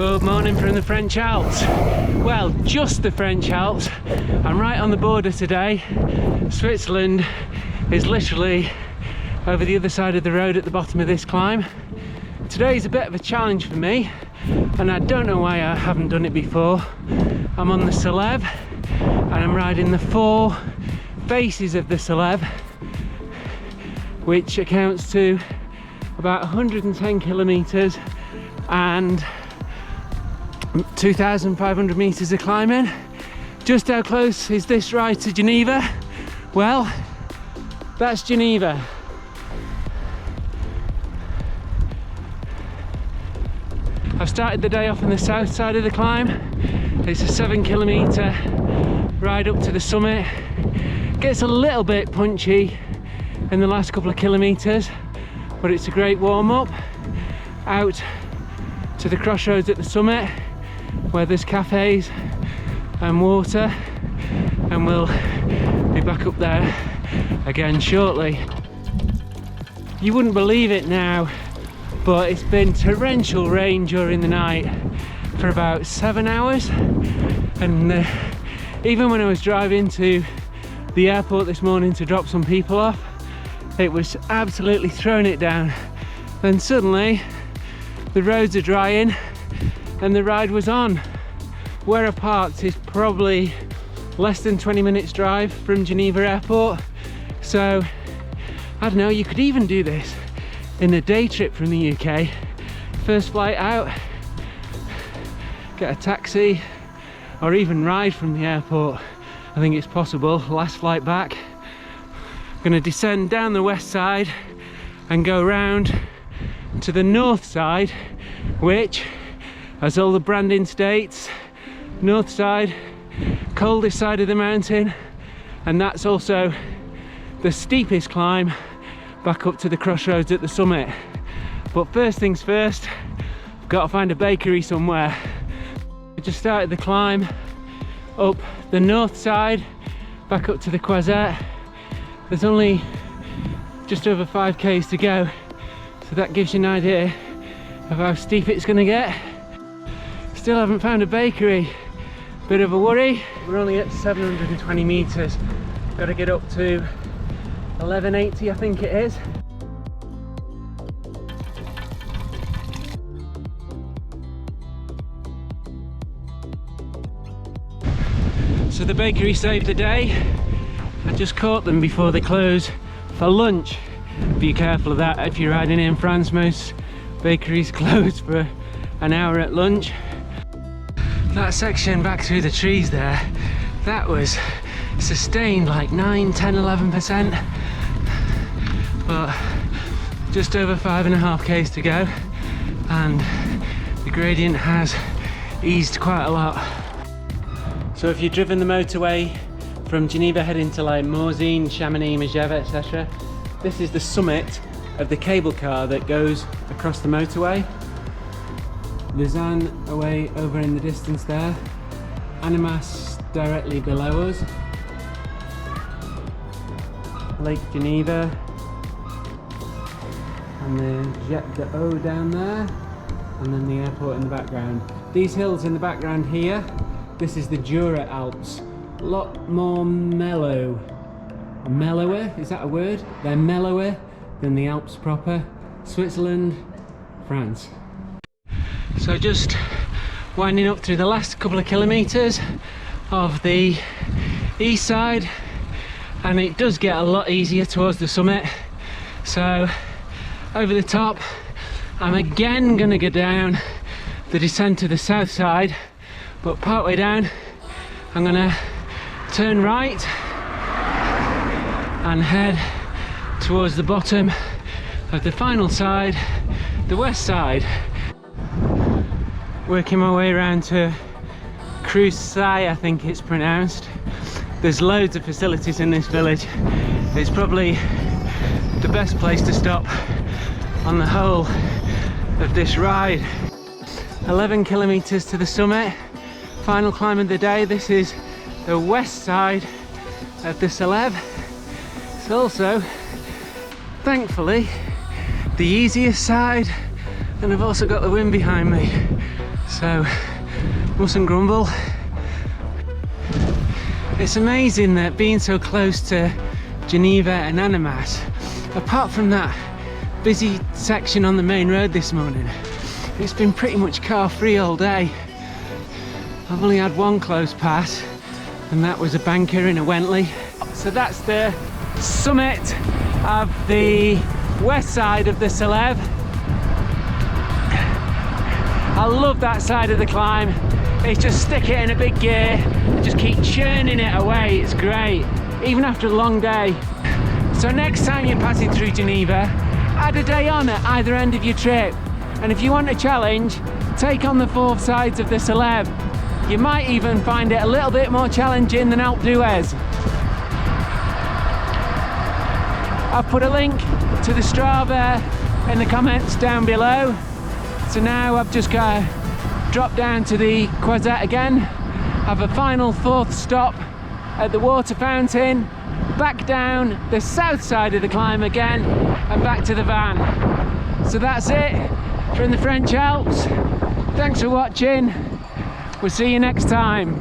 Good morning from the French Alps. Well, just the French Alps. I'm right on the border today. Switzerland is literally over the other side of the road at the bottom of this climb. Today's a bit of a challenge for me, and I don't know why I haven't done it before. I'm on the Salève and I'm riding the four faces of the Salève, which accounts to about 110 kilometers and 2,500 meters of climbing. Just how close is this ride to Geneva? Well, that's Geneva. I've started the day off on the south side of the climb. It's a 7 kilometer ride up to the summit. Gets a little bit punchy in the last couple of kilometers, but it's a great warm-up. Out to the crossroads at the summit, where there's cafes and water, and we'll be back up there again shortly. You wouldn't believe it now, but it's been torrential rain during the night for about 7 hours, and even when I was driving to the airport this morning to drop some people off, it was absolutely throwing it down. Then suddenly the roads are drying and the ride was on. Where I parked is probably less than 20 minutes drive from Geneva airport, so I don't know, you could even do this in a day trip from the UK. First flight out, get a taxi, or even ride from the airport. I think it's possible. Last flight back, I'm going to descend down the west side and go round to the north side, which, as all the branding states, north side, coldest side of the mountain, and that's also the steepest climb back up to the crossroads at the summit. But first things first, I've got to find a bakery somewhere. I just started the climb up the north side, back up to the Croisette. There's only just over 5 k's to go, so that gives you an idea of how steep it's going to get. Still haven't found a bakery. Bit of a worry. We're only at 720 meters. Got to get up to 1180, I think it is. So the bakery saved the day. I just caught them before they close for lunch. Be careful of that if you're riding in France. Most bakeries close for an hour at lunch. That section back through the trees there, that was sustained like 9, 10, 11%. But just over 5.5 k's to go, and the gradient has eased quite a lot. So if you've driven the motorway from Geneva heading to like Morzine, Chamonix, Megève, etc., this is the summit of the cable car that goes across the motorway. Lausanne away over in the distance there, Annemasse directly below us, Lake Geneva, and the Jet d'Eau down there, and then the airport in the background. These hills in the background here, this is the Jura Alps. A lot more mellower, is that a word? They're mellower than the Alps proper. Switzerland, France. So just winding up through the last couple of kilometers of the east side, and it does get a lot easier towards the summit. So over the top, I'm again going to go down the descent to the south side, but partway down I'm going to turn right and head towards the bottom of the final side, the west side. Working my way around to Croisette, I think it's pronounced. There's loads of facilities in this village. It's probably the best place to stop on the whole of this ride. 11 kilometers to the summit, final climb of the day. This is the west side of the Salève. It's also, thankfully, the easiest side, and I've also got the wind behind me. so mustn't grumble. It's amazing that being so close to Geneva and Annemasse, apart from that busy section on the main road this morning, it's been pretty much car free all day. I've only had one close pass, and that was a banker in a Wentley. So that's the summit of the west side of the Salève. I love that side of the climb. It's just stick it in a big gear and just keep churning it away. It's great, even after a long day. So next time you're passing through Geneva, add a day on at either end of your trip. And if you want a challenge, take on the 4 sides of the Salève. You might even find it a little bit more challenging than Alpe d'Huez. I've put a link to the Strava in the comments down below. So now I've just got to drop down to the Croisette again, have a final 4th stop at the water fountain, back down the south side of the climb again, and back to the van. So that's it from the French Alps. Thanks for watching. We'll see you next time.